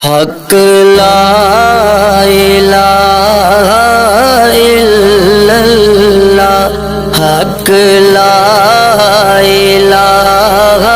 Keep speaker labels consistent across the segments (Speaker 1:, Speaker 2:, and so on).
Speaker 1: حق لا الہ الا اللہ، حق لا الہ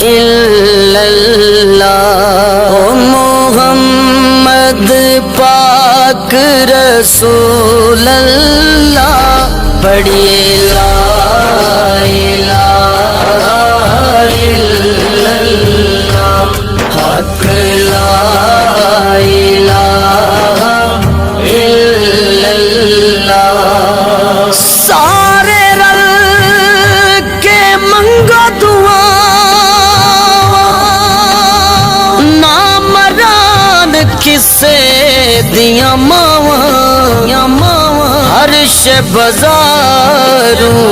Speaker 1: الا اللہ، محمد پاک رسول اللہ، پڑھیے لا الہ الا اللہ، حق لا الہ الا اللہ، سارے رل کے منگو دعا، نامران کسے دیاں ماواں، عرش بازاروں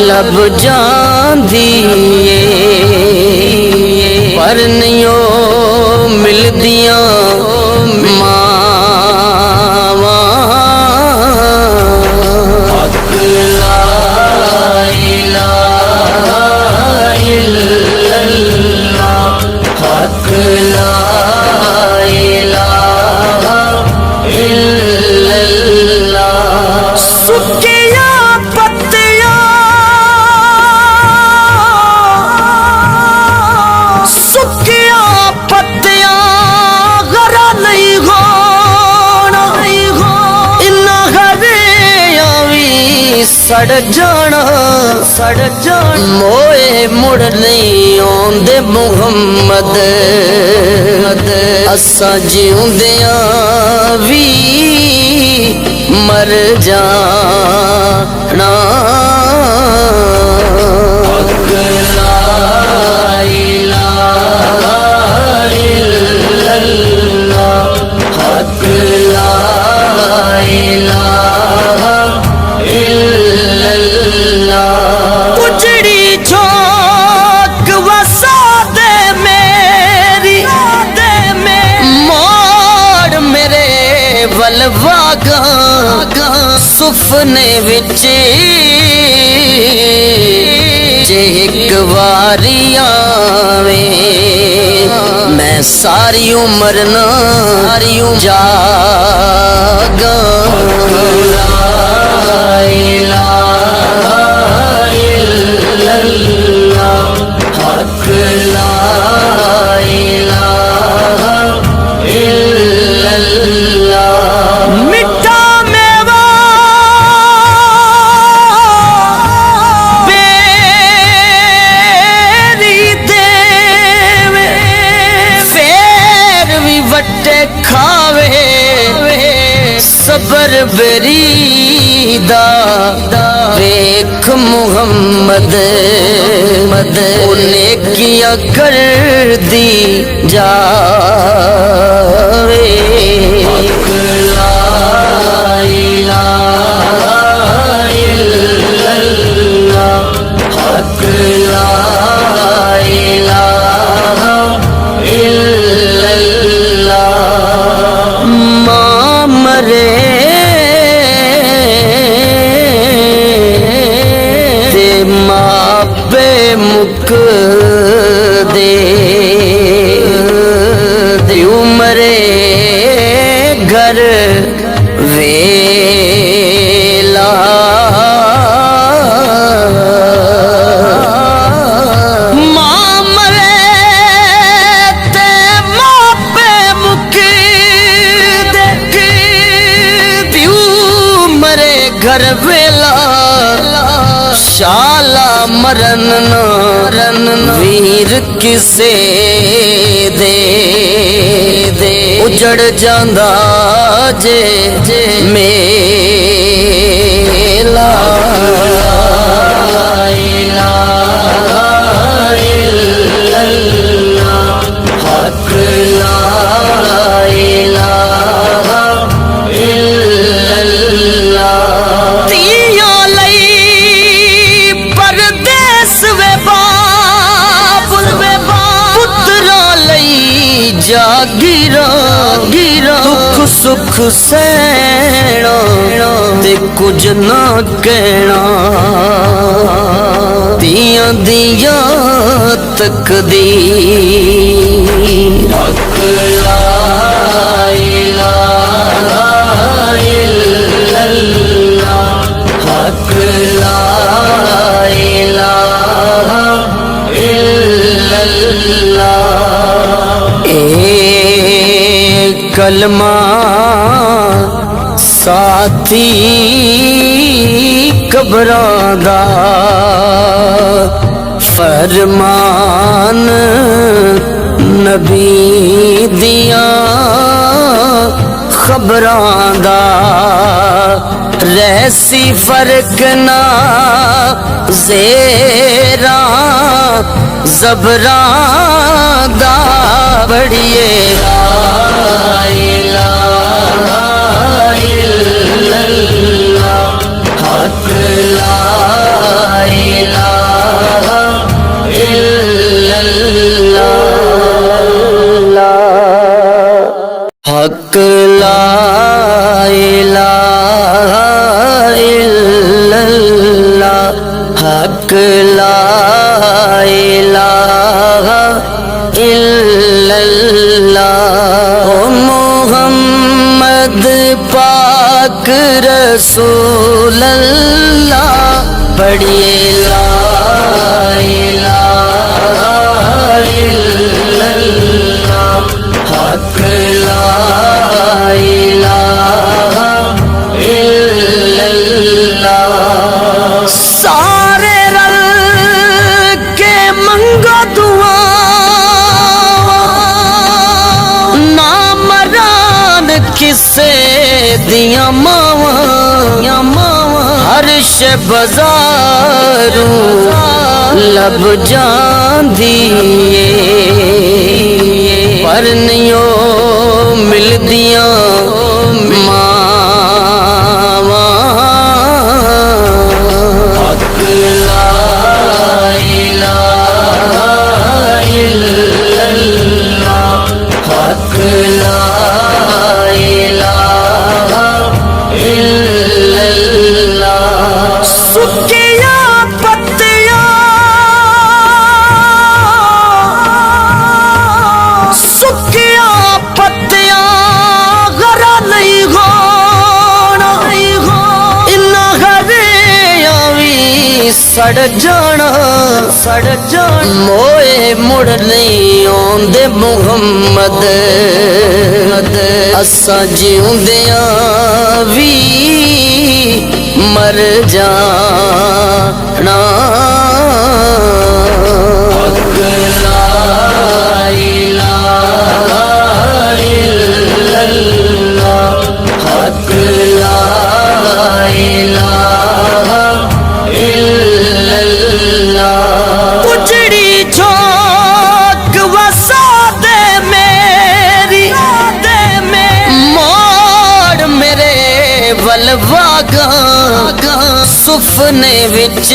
Speaker 1: لب جاندیے، پر نیوں ملدیاں ماواں، حق لا الہ الا اللہ، حق لا الہ الا اللہ، سکیاں پتیاں، سکیاں پتیاں غرا نہیں ہونا، انہاں غریاں وی سڑ جانا، موئے مڑ نہیں آندے محمد، اساں جیوندیاں وی مر جانا، حق لا الہ الا اللہ، حق لا الہ الا اللہ، اجڑی چوک وسا دے میری، موڑ میرے ول واگاں، سفنے وچ جے ایک واری آویں، میں ساری عمر نہ جاگاں، لا الہ الا اللہ، حق لا الہ الا اللہ، مٹھا میوہ بیری دیوے، فیر وی وٹے کھاوے، صبر بریدا ویکھ محمد، نیکیاں کر دی جاوے، حق لا الہ الا اللہ، حق لا الہ الا اللہ، ماں مرے تے ماں پہ مک دے، دیو مرے گھر ویلا، ماں مرے تے ماں پہ مک دے، دیو مرے گھر ویلا، شالا مرن ویر کسے دے، اجڑ جاندا جے میلا، لا الہ الا اللہ، حق لا الہ الا اللہ، تیاں لئی پردیس وے باپ، پتراں لئی جاگیراں، دکھ سکھ سہنا تے کچھ نہ کہنا، دیاں دیاں تقدیر، حق کلمہ ساتھی قبراں دا فرمان نبی دیاں خبراں دا رہسی فرق نہ زیراں زبراں دا بڑیے لا الہ الا اللہ حق لا الہ الا اللہ حق لا الہ الا اللہ حق لا الہ الا اللہ محمد پاک رسول اللہ پڑھیے لا الہ الا اللہ حق لا الہ الا اللہ سارے رل کے منگو دعا نامران کسے دیاں ماواں ہرش بازاروں لب جاندیے پر نیوں مل دیاں ماواں حق لا الہ الا اللہ حق لا الہ الا اللہ سکیاں پتیاں غرا نہیں ہونا انہاں غریاں وی سڑ جانا موئے مڑ نہیں آندے محمد اساں جیوندیاں وی مر جانا حق لا الہ الا اللہ حق لا الہ الا اللہ اجڑی چوک وسا دے میری موڑ میرے ول واگاں سفنے وچ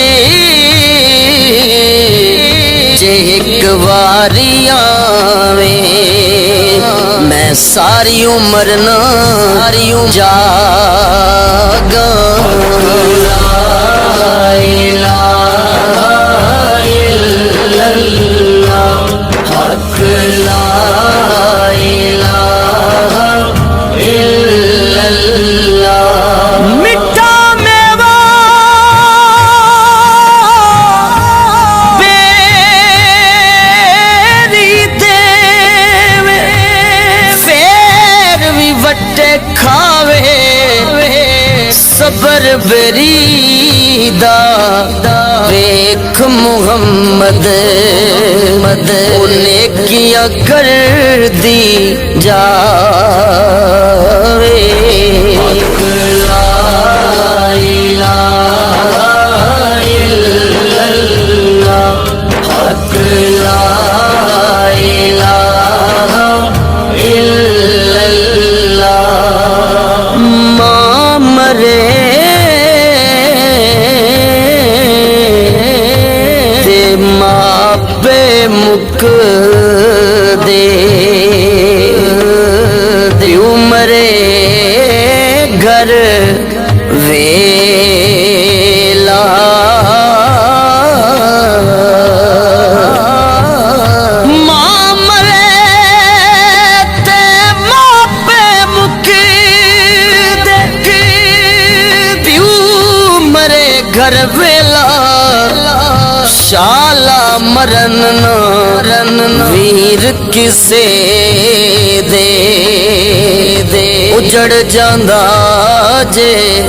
Speaker 1: جے ایک واری آویں میں ساری عمر نہ جاگاں لا الہ الا اللہ حق لا الہ الا اللہ مٹھا میوہ بیری دیوے فیر وی وٹے کھاوے صبر بریدا ویکھ محمد نیکیاں کر دی جاوے حق لا الہ الا اللہ حق لا الہ الا اللہ ماں مرے ماپے مک دے عمرے گھر ویلا ماں مرے تے ماپے مک دے عمرے گھر ویلا شالا مرن ویر کسے دے ਉਜੜ ਜਾਂਦਾ ਜੇ